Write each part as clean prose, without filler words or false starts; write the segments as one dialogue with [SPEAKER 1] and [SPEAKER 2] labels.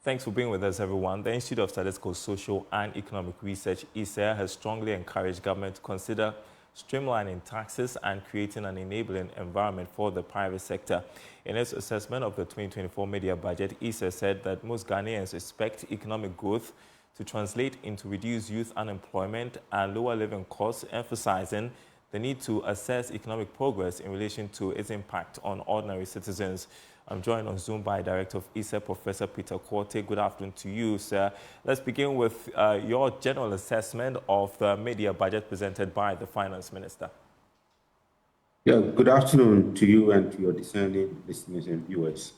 [SPEAKER 1] Thanks for being with us, everyone. The Institute of Statistical, Social and Economic Research, ISSER, has strongly encouraged government to consider streamlining taxes and creating an enabling environment for the private sector. In its assessment of the 2024 media budget, ISSER said that most Ghanaians expect economic growth to translate into reduced youth unemployment and lower living costs, emphasizing the need to assess economic progress in relation to its impact on ordinary citizens. I'm joined on Zoom by Director of ISSER, Professor Peter Quartey. Good afternoon to you, sir. Let's begin with your general assessment of the media budget presented by the Finance Minister.
[SPEAKER 2] Yeah, good afternoon to you and to your discerning listeners and viewers.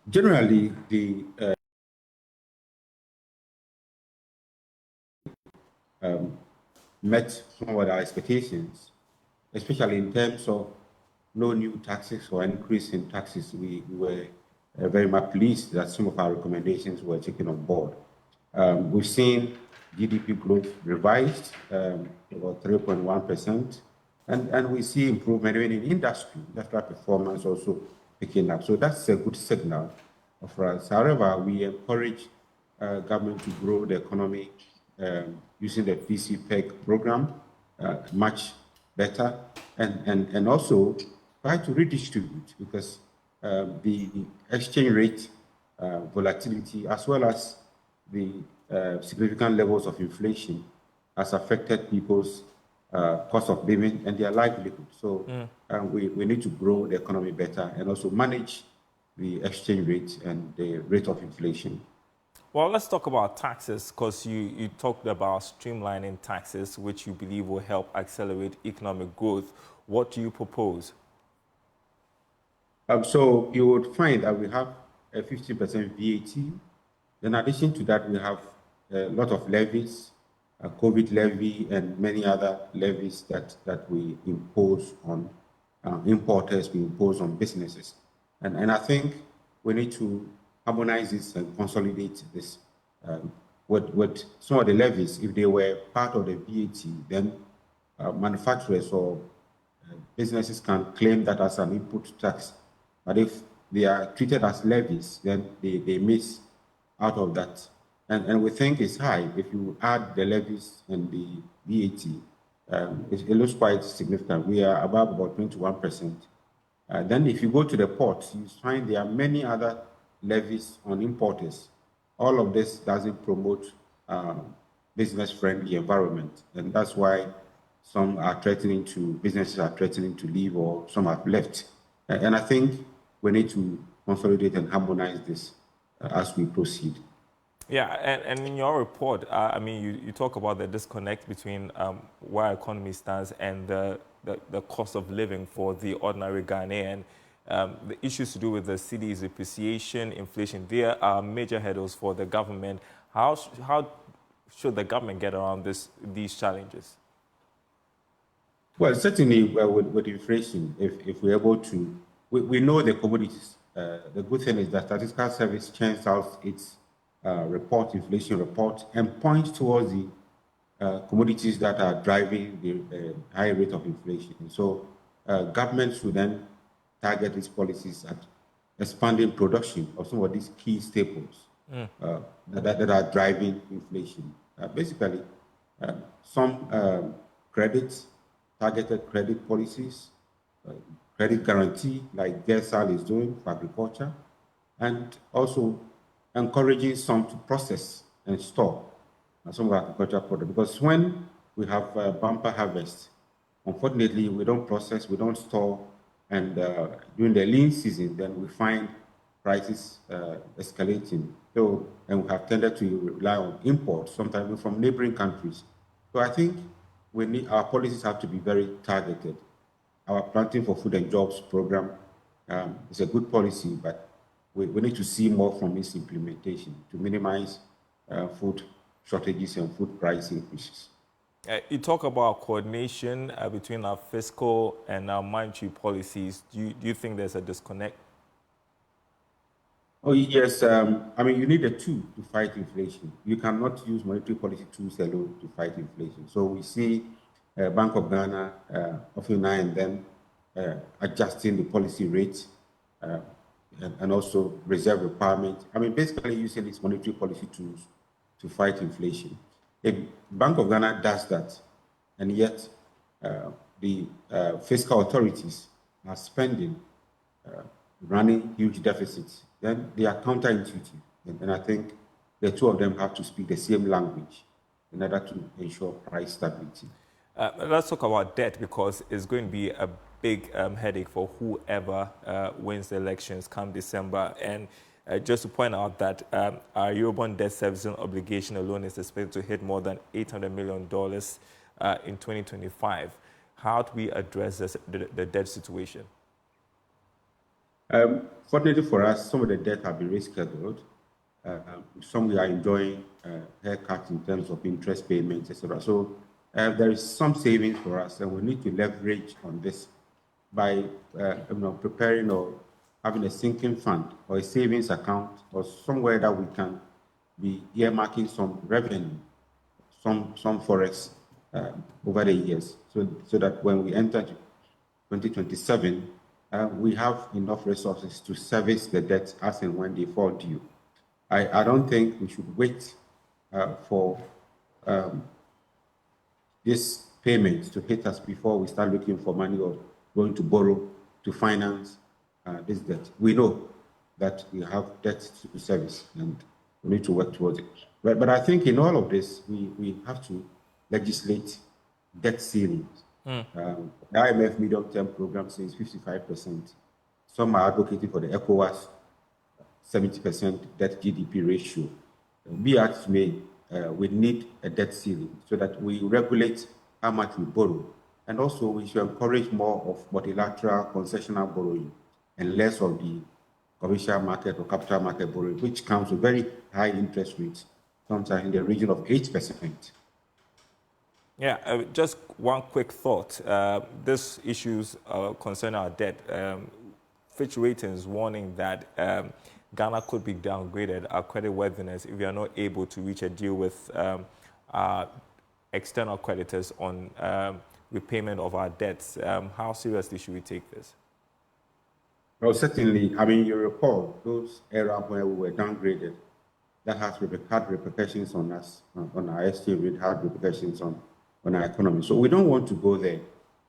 [SPEAKER 2] Generally, the met some of our expectations, especially in terms of no new taxes or increase in taxes. We were very much pleased that some of our recommendations were taken on board. We've seen GDP growth revised about 3.1%, and we see improvement even in industrial performance also picking up. So that's a good signal for us. However, we encourage government to grow the economy using the VC-PEG program much better, and also try to redistribute, because the exchange rate volatility, as well as the significant levels of inflation, has affected people's cost of living and their livelihood. So we need to grow the economy better and also manage the exchange rate and the rate of inflation.
[SPEAKER 1] Well, let's talk about taxes, because you talked about streamlining taxes, which you believe will help accelerate economic growth. What do you propose?
[SPEAKER 2] So you would find that we have a 50% VAT. In addition to that, we have a lot of levies, a COVID levy and many other levies that we impose on importers, we impose on businesses. And I think we need to harmonize this and consolidate this. With some of the levies, if they were part of the VAT, then manufacturers or businesses can claim that as an input tax. But if they are treated as levies, then they miss out of that. And we think it's high. If you add the levies and the VAT, it looks quite significant. We are above about 21%. Then if you go to the ports, you find there are many other levies on importers. All of this doesn't promote business-friendly environment. And that's why some businesses are threatening to leave, or some have left. And I think we need to consolidate and harmonize this as we proceed.
[SPEAKER 1] Yeah, and in your report, I mean, you talk about the disconnect between where our economy stands and the cost of living for the ordinary Ghanaian. The issues to do with the cedi's depreciation, inflation, there are major hurdles for the government. How should the government get around these challenges?
[SPEAKER 2] Well, certainly with inflation, if we're able to, we know the commodities. The good thing is that Statistical Service churns out its inflation report, and points towards the commodities that are driving the high rate of inflation. So government should then target its policies at expanding production of some of these key staples that are driving inflation. Basically, some targeted credit policies, credit guarantee, like GESAL is doing for agriculture, and also encouraging some to process and store some of our agricultural products. Because when we have bumper harvest, unfortunately, we don't process, we don't store, and during the lean season, then we find prices escalating. So, and we have tended to rely on imports, sometimes from neighboring countries. So I think our policies have to be very targeted. Our Planting for Food and Jobs program is a good policy, but we need to see more from its implementation to minimize food shortages and food price increases.
[SPEAKER 1] You talk about coordination between our fiscal and our monetary policies. Do you think there's a disconnect?
[SPEAKER 2] Oh, yes. I mean, you need a tool to fight inflation. You cannot use monetary policy tools alone to fight inflation. So we see Bank of Ghana often now and then adjusting the policy rate and also reserve requirements. I mean, basically using these monetary policy tools to fight inflation. If Bank of Ghana does that, and yet the fiscal authorities are spending, running huge deficits, then they are counterintuitive. And I think the two of them have to speak the same language in order to ensure price stability.
[SPEAKER 1] Let's talk about debt, because it's going to be a big headache for whoever wins the elections come December. And just to point out that our Eurobond debt servicing obligation alone is expected to hit more than $800 million in 2025. How do we address the debt situation?
[SPEAKER 2] Fortunately for us, some of the debt have been rescheduled. Some we are enjoying haircuts in terms of interest payments, etc. So there is some savings for us, and we need to leverage on this by preparing or having a sinking fund or a savings account or somewhere that we can be earmarking some revenue, some forex over the years, so that when we enter 2027, we have enough resources to service the debt as and when they fall due. I don't think we should wait for this payment to hit us before we start looking for money or going to borrow to finance this debt. We know that we have debt to service and we need to work towards it. But I think in all of this, we have to legislate debt ceilings. The IMF medium-term program says 55%. Some are advocating for the ECOWAS 70% debt GDP ratio. Be as may, we need a debt ceiling so that we regulate how much we borrow. And also we should encourage more of multilateral concessional borrowing and less of the commercial market or capital market borrowing, which comes with very high interest rates, sometimes in the region of 8%.
[SPEAKER 1] Yeah, just one quick thought. This issues concern our debt. Fitch Ratings warning that Ghana could be downgraded, our credit worthiness, if we are not able to reach a deal with our external creditors on repayment of our debts. How seriously should we take this?
[SPEAKER 2] Well, certainly, I mean, you recall those eras where we were downgraded, that has had repercussions on us, on our exchange rate, had repercussions on our economy. So we don't want to go there.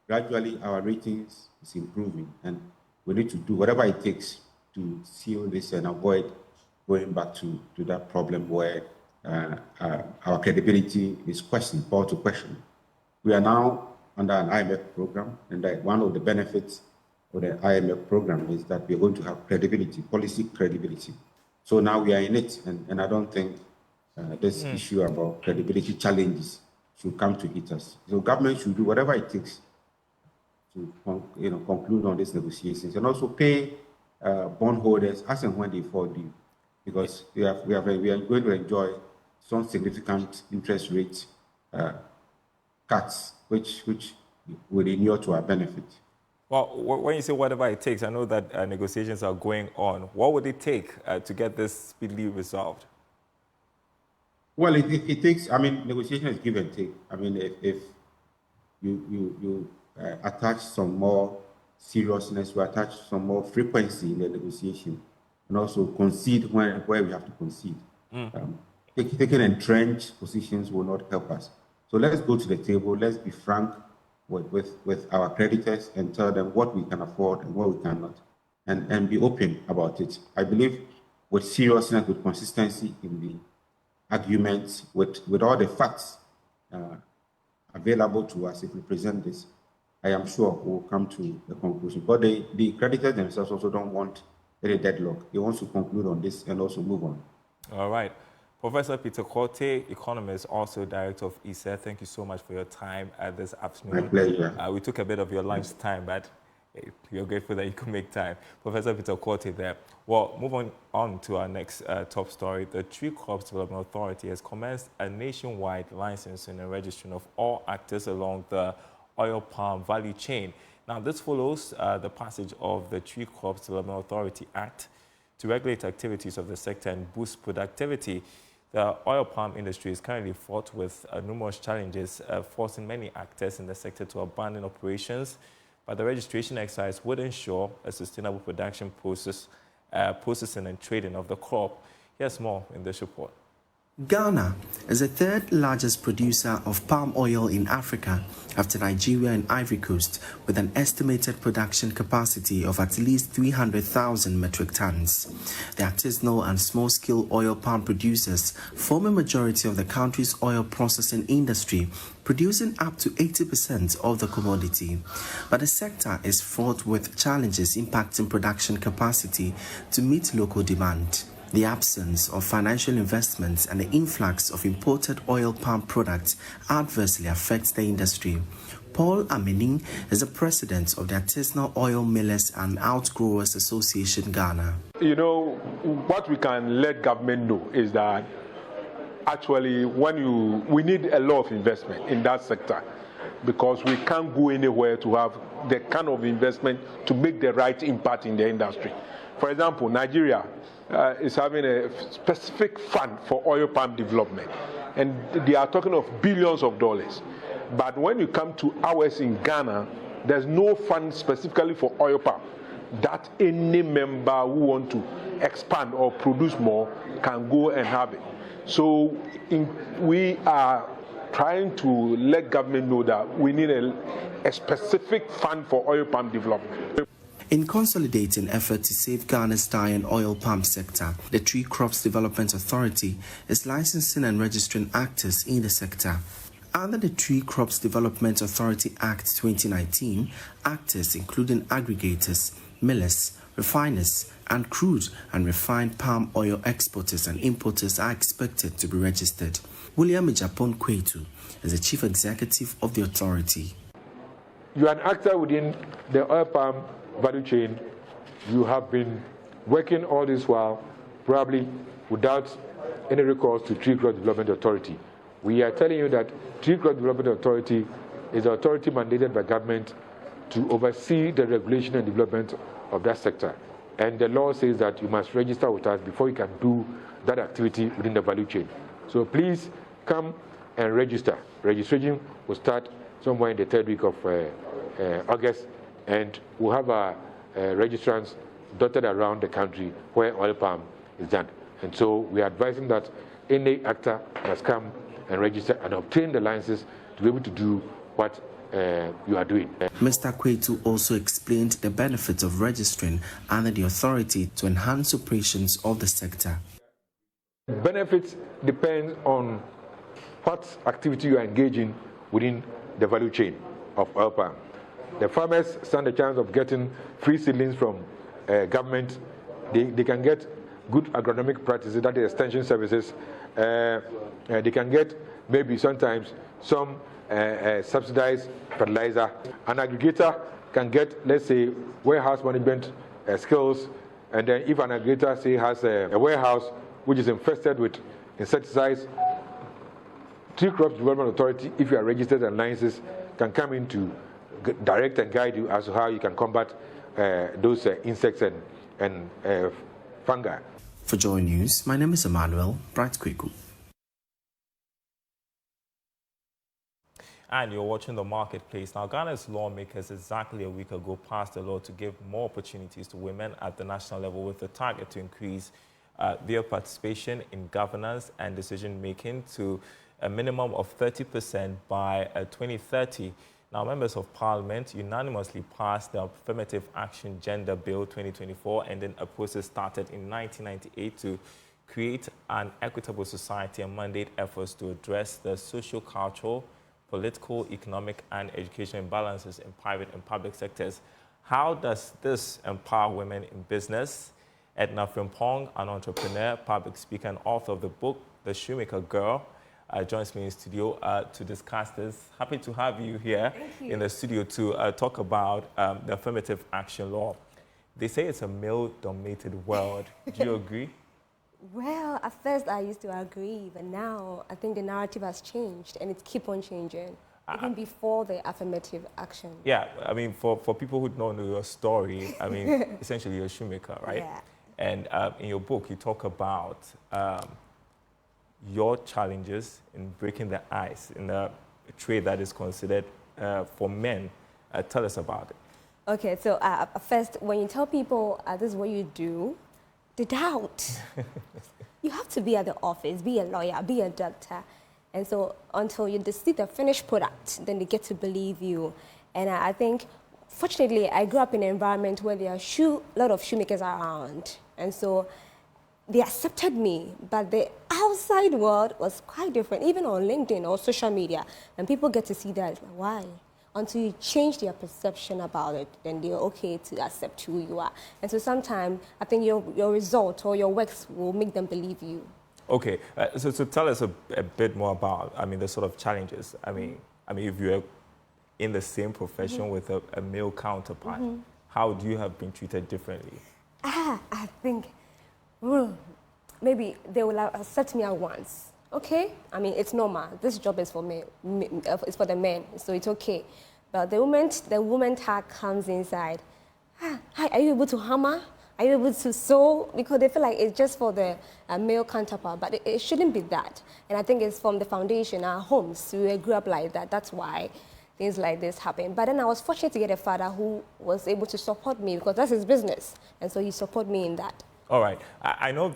[SPEAKER 2] Gradually, our ratings is improving, and we need to do whatever it takes to seal this and avoid going back to that problem where our credibility is questioned, called to question. We are now under an IMF program, and one of the benefits of the IMF program is that we're going to have credibility, policy credibility. So now we are in it, and I don't think this issue about credibility challenges should come to hit us. So government should do whatever it takes to conclude on these negotiations, and also pay bondholders as and when they fall due, because we are going to enjoy some significant interest rate cuts, which will inure to our benefit.
[SPEAKER 1] Well, when you say whatever it takes, I know that negotiations are going on. What would it take to get this speedily resolved?
[SPEAKER 2] Well, it takes, I mean, negotiation is give and take. I mean, if you attach some more seriousness, we attach some more frequency in the negotiation, and also concede where we have to concede. Taking entrenched positions will not help us. So let's go to the table, let's be frank with our creditors and tell them what we can afford and what we cannot, and be open about it. I believe with seriousness, with consistency in the arguments, with all the facts available to us, if we present this, I am sure we'll come to a conclusion. But the creditors themselves also don't want any deadlock. They want to conclude on this and also move on. All
[SPEAKER 1] right. Professor Peter Quartey, economist, also director of ISSER, thank you so much for your time this afternoon.
[SPEAKER 2] My pleasure.
[SPEAKER 1] We took a bit of your lunch time, but we're grateful that you could make time. Professor Peter Quartey there. Well, moving on to our next top story. The Tree Crops Development Authority has commenced a nationwide licensing and registering of all actors along the oil palm value chain. Now, this follows the passage of the Tree Crops Development Authority Act to regulate activities of the sector and boost productivity. The oil palm industry is currently fraught with numerous challenges, forcing many actors in the sector to abandon operations. But the registration exercise would ensure a sustainable production process processing and trading of the crop. Here's more in this report.
[SPEAKER 3] Ghana is the third largest producer of palm oil in Africa after Nigeria and Ivory Coast, with an estimated production capacity of at least 300,000 metric tons. The artisanal and small-scale oil palm producers form a majority of the country's oil processing industry, producing up to 80% of the commodity. But the sector is fraught with challenges impacting production capacity to meet local demand. The absence of financial investments and the influx of imported oil palm products adversely affects the industry. Paul Amening is the president of the Artisanal Oil Millers and Outgrowers Association, Ghana.
[SPEAKER 4] You know, what we can let government know is that actually we need a lot of investment in that sector, because we can't go anywhere to have the kind of investment to make the right impact in the industry. For example, Nigeria is having a specific fund for oil palm development, and they are talking of billions of dollars. But when you come to ours in Ghana, there's no fund specifically for oil palm that any member who want to expand or produce more can go and have it. So we are trying to let government know that we need a specific fund for oil palm development.
[SPEAKER 3] In consolidating effort to save Ghana's dye and oil palm sector, the Tree Crops Development Authority is licensing and registering actors in the sector. Under the Tree Crops Development Authority Act 2019, actors including aggregators, millers, refiners, and crude and refined palm oil exporters and importers are expected to be registered. William Ejapon Kwetu is the chief executive of the authority.
[SPEAKER 4] You are an actor within the oil palm value chain. You have been working all this while, probably without any recourse to Tree Crops Development Authority. We are telling you that Tree Crops Development Authority is the authority mandated by government to oversee the regulation and development of that sector. And the law says that you must register with us before you can do that activity within the value chain. So please come and register. Registration will start somewhere in the third week of August, and we'll have our registrants dotted around the country where oil palm is done. And so we are advising that any actor must come and register and obtain the licenses to be able to do what you are doing.
[SPEAKER 3] Mr. Kwetu also explained the benefits of registering under the authority to enhance operations of the sector.
[SPEAKER 4] Benefits depend on what activity you are engaging within the value chain of oil palm. The farmers stand a chance of getting free seedlings from government. They can get good agronomic practices, that is extension services. They can get maybe sometimes some subsidized fertilizer. An aggregator can get, let's say, warehouse management skills, and then if an aggregator, say, has a warehouse which is infested with insecticides, Tree Crops Development Authority, if you are registered and licenses, can come in to direct and guide you as to how you can combat those insects and fungi.
[SPEAKER 3] For Joy News, my name is Emmanuel Bright-Kweku.
[SPEAKER 1] And you're watching The Marketplace. Now, Ghana's lawmakers exactly a week ago passed a law to give more opportunities to women at the national level, with a target to increase their participation in governance and decision-making to a minimum of 30% by 2030. Now, members of Parliament unanimously passed the Affirmative Action Gender Bill 2024, and then a process started in 1998 to create an equitable society and mandate efforts to address the social, cultural, political, economic, and educational imbalances in private and public sectors. How does this empower women in business? Edna Frimpong, an entrepreneur, public speaker, and author of the book, The Shoemaker Girl, joins me in studio to discuss this. Happy to have you here in the studio to talk about the Affirmative Action Law. They say it's a male-dominated world. Do you agree?
[SPEAKER 5] Well, at first I used to agree, but now I think the narrative has changed, and it keeps on changing, even before the affirmative action.
[SPEAKER 1] Yeah, I mean, for people who don't know your story, I mean, essentially you're a shoemaker, right?
[SPEAKER 5] Yeah.
[SPEAKER 1] And in your book, you talk about your challenges in breaking the ice in a trade that is considered for men. Tell us about it.
[SPEAKER 5] Okay, so first, when you tell people this is what you do, the doubt. You have to be at the office, be a lawyer, be a doctor. And so until you see the finished product, then they get to believe you. And I think, fortunately, I grew up in an environment where there are a lot of shoemakers around. And so they accepted me, but the outside world was quite different, even on LinkedIn or social media. And people get to see that, why? Until you change their perception about it, then they're okay to accept who you are. And so sometimes I think your result or your works will make them believe you.
[SPEAKER 1] Okay, so tell us a bit more about, the sort of challenges. I mean, if you're in the same profession with a male counterpart, how do you have been treated differently?
[SPEAKER 5] I think maybe they will accept me at once. Okay, it's normal. This job is for me. It's for the men, so it's okay. But the woman tag comes inside. Hi, are you able to hammer? Are you able to sew? Because they feel like it's just for the male counterpart, but it shouldn't be that. And I think it's from the foundation, our homes. We grew up like that. That's why things like this happen. But then I was fortunate to get a father who was able to support me because that's his business, and so he supported me in that.
[SPEAKER 1] All right. I know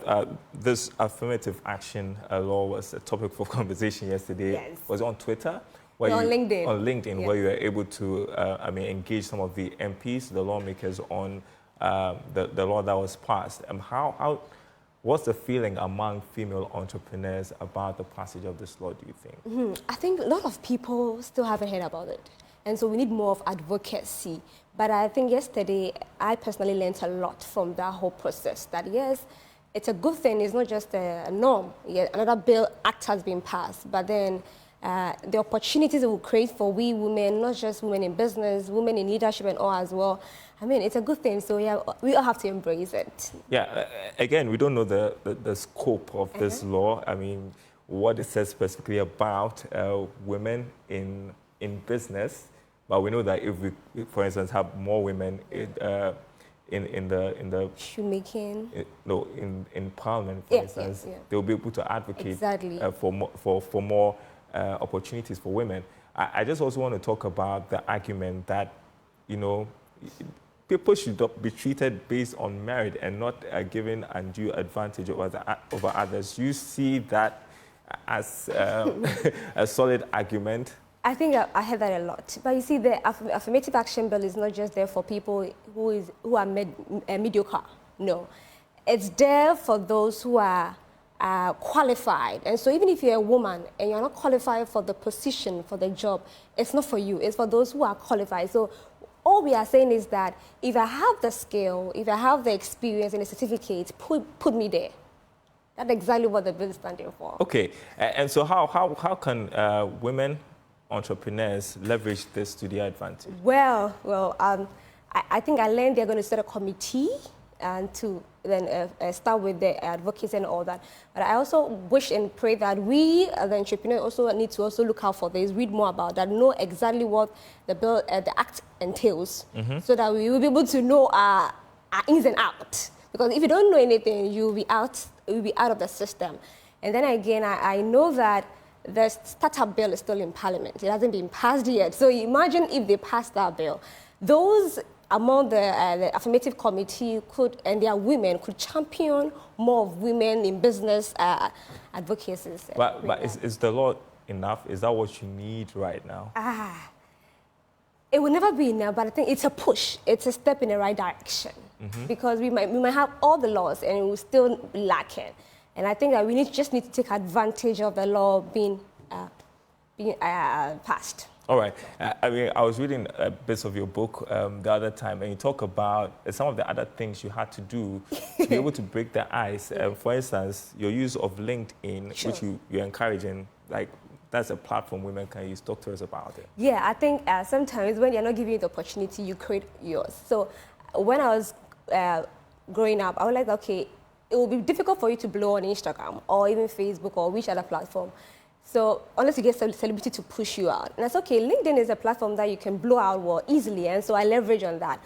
[SPEAKER 1] this affirmative action law was a topic for conversation yesterday.
[SPEAKER 5] Yes.
[SPEAKER 1] Was it on Twitter?
[SPEAKER 5] On LinkedIn.
[SPEAKER 1] On LinkedIn,
[SPEAKER 5] yes.
[SPEAKER 1] Where you were able to, engage some of the MPs, the lawmakers, on the law that was passed. What's the feeling among female entrepreneurs about the passage of this law, do you think?
[SPEAKER 5] I think a lot of people still haven't heard about it. And so we need more of advocacy. But I think yesterday, I personally learned a lot from that whole process. That yes, it's a good thing. It's not just a norm. Yeah, another act has been passed. But then the opportunities it will create for we women, not just women in business, women in leadership and all as well. It's a good thing. So yeah, we all have to embrace it. Yeah.
[SPEAKER 1] Again, we don't know the scope of this law. What it says specifically about women in business. But we know that if we, for instance, have more women in the
[SPEAKER 5] shoemaking,
[SPEAKER 1] in Parliament, for instance, they'll be able to advocate for more opportunities for women. I just also want to talk about the argument that people should be treated based on merit and not given undue advantage over others. You see that as a solid argument?
[SPEAKER 5] I think I heard that a lot. But you see, the affirmative action bill is not just there for people who are mediocre. No. It's there for those who are qualified. And so even if you're a woman and you're not qualified for the position, for the job, it's not for you. It's for those who are qualified. So all we are saying is that if I have the skill, if I have the experience and the certificate, put me there. That's exactly what the bill is standing for.
[SPEAKER 1] Okay. And so how can women entrepreneurs leverage this to their advantage?
[SPEAKER 5] Well, I think I learned they're going to set a committee and to then start with the advocates and all that. But I also wish and pray that we, the entrepreneurs, also need to also look out for this, read more about that, know exactly what the bill, the act entails, so that we will be able to know our ins and outs. Because if you don't know anything, you'll be out of the system. And then again, I know that the startup bill is still in Parliament. It hasn't been passed yet. So imagine if they passed that bill. Those among the affirmative committee and their women could champion more of women in business advocacy.
[SPEAKER 1] But is the law enough? Is that what you need right now?
[SPEAKER 5] It will never be enough, but I think it's a push. It's a step in the right direction. Because we might have all the laws and it will still be lacking. And I think that we just need to take advantage of the law being passed.
[SPEAKER 1] All right. I was reading bits of your book the other time, and you talk about some of the other things you had to do to be able to break the ice. For instance, your use of LinkedIn, which you're encouraging, like that's a platform women can use. Talk to us about it.
[SPEAKER 5] Yeah, I think sometimes when you're not giving you the opportunity, you create yours. So when I was growing up, I was like, okay, it will be difficult for you to blow on Instagram or even Facebook or which other platform. So unless you get a celebrity to push you out. And that's okay. LinkedIn is a platform that you can blow out more easily. And so I leverage on that.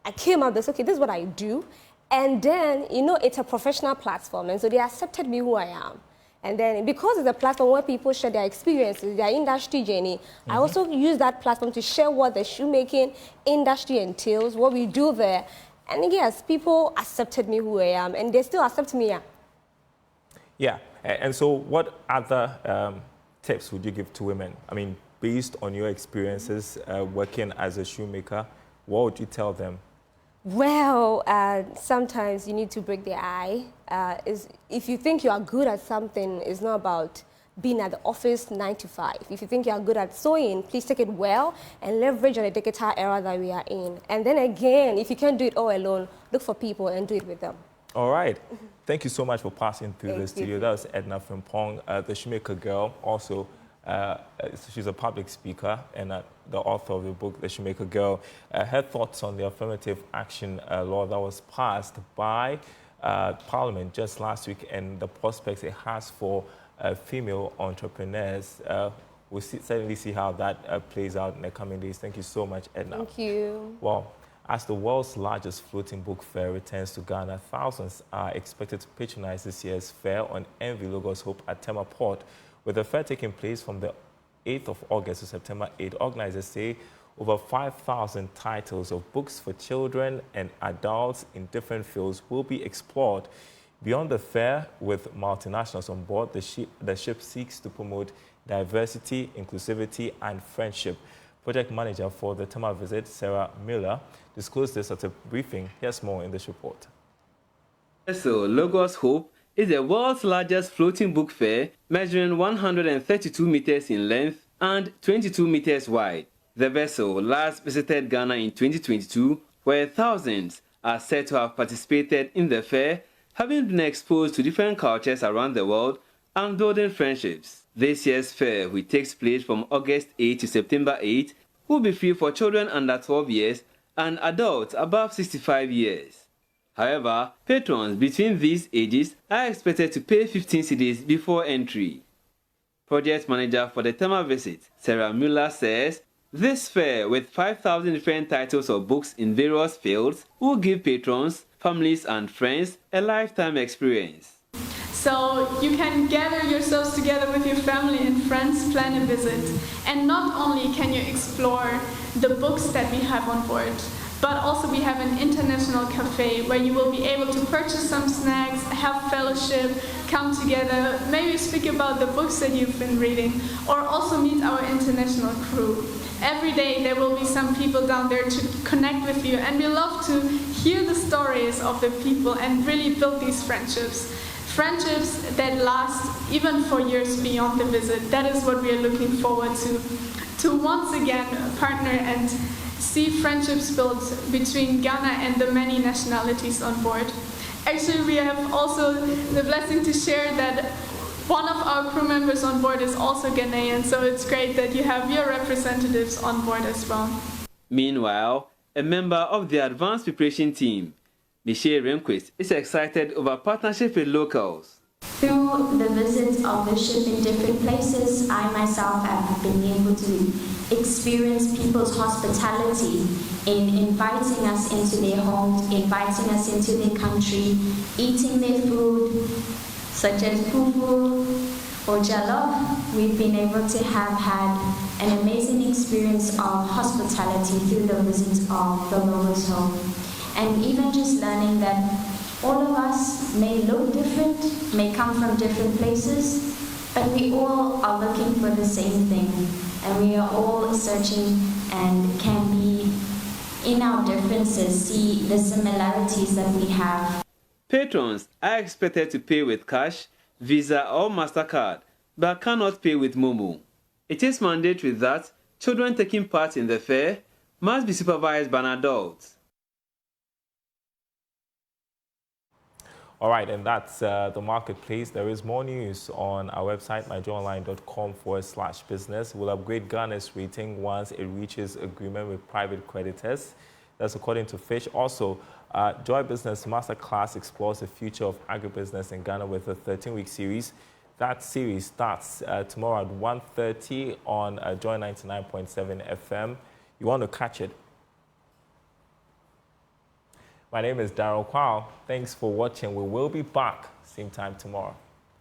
[SPEAKER 5] I came out this, okay, this is what I do. And then, it's a professional platform. And so they accepted me who I am. And then because it's a platform where people share their experiences, their industry journey, I also use that platform to share what the shoemaking industry entails, what we do there. And yes, people accepted me who I am, and they still accept me.
[SPEAKER 1] Yeah, and so what other tips would you give to women? I mean, based on your experiences working as a shoemaker, what would you tell them?
[SPEAKER 5] Well, sometimes you need to break the eye. If you think you are good at something, it's not about being at the office 9 to 5. If you think you are good at sewing, please take it well and leverage on the digital era that we are in. And then again, if you can't do it all alone, look for people and do it with them.
[SPEAKER 1] All right. Thank you so much for passing through
[SPEAKER 5] Thank
[SPEAKER 1] the studio.
[SPEAKER 5] you.
[SPEAKER 1] That was Edna Frimpong, the shoemaker girl. Also, she's a public speaker and the author of the book, The Shoemaker Girl. Her thoughts on the Affirmative Action law that was passed by Parliament just last week and the prospects it has for female entrepreneurs. We'll certainly see how that plays out in the coming days. Thank you so much, Edna.
[SPEAKER 5] Thank you.
[SPEAKER 1] Well, as the world's largest floating book fair returns to Ghana, thousands are expected to patronize this year's fair on Envy Lagos Hope at Tema Port. With the fair taking place from the 8th of August to September 8th, organizers say over 5,000 titles of books for children and adults in different fields will be explored. Beyond the fair, with multinationals on board, the ship seeks to promote diversity, inclusivity, and friendship. Project manager for the Tema visit, Sarah Miller, disclosed this at a briefing. Here's more in this report.
[SPEAKER 6] So, Lagos Hope is the world's largest floating book fair, measuring 132 meters in length and 22 meters wide. The vessel last visited Ghana in 2022, where thousands are said to have participated in the fair, having been exposed to different cultures around the world and building friendships. This year's fair, which takes place from August 8 to September 8, will be free for children under 12 years and adults above 65 years. However, patrons between these ages are expected to pay 15 cedis before entry. Project manager for the Tema visit, Sarah Muller, says this fair, with 5,000 different titles of books in various fields, will give patrons, families and friends a lifetime experience.
[SPEAKER 7] So you can gather yourselves together with your family and friends, plan a visit. And not only can you explore the books that we have on board, but also we have an international cafe where you will be able to purchase some snacks, have fellowship, come together, maybe speak about the books that you've been reading, or also meet our international crew. Every day there will be some people down there to connect with you, and we love to hear the stories of the people and really build these friendships. Friendships that last even for years beyond the visit. That is what we are looking forward to once again partner and see friendships built between Ghana and the many nationalities on board. Actually, we have also the blessing to share that one of our crew members on board is also Ghanaian, so it's great that you have your representatives on board as well.
[SPEAKER 6] Meanwhile, a member of the advanced preparation team, Michelle Rehnquist, is excited over partnership with locals.
[SPEAKER 8] Through the visits of the ship in different places, I myself have been able to experience people's hospitality in inviting us into their homes, inviting us into their country, eating their food, such as fufu or jollof. We've been able to have had an amazing experience of hospitality through the visits of the Lagos Hope. And even just learning that all of us may look different, may come from different places, but we all are looking for the same thing. And we are all searching and can be, in our differences, see the similarities that we have.
[SPEAKER 6] Patrons are expected to pay with cash, Visa or MasterCard, but cannot pay with Momo. It is mandatory that children taking part in the fair must be supervised by an adult.
[SPEAKER 1] All right, and that's the marketplace. There is more news on our website, myjoyonline.com/business. We'll upgrade Ghana's rating once it reaches agreement with private creditors. That's according to Fitch. Also, Joy Business Masterclass explores the future of agribusiness in Ghana with a 13-week series. That series starts tomorrow at 1:30 on Joy 99.7 FM. You want to catch it? My name is Darryl Kwao. Thanks for watching. We will be back same time tomorrow.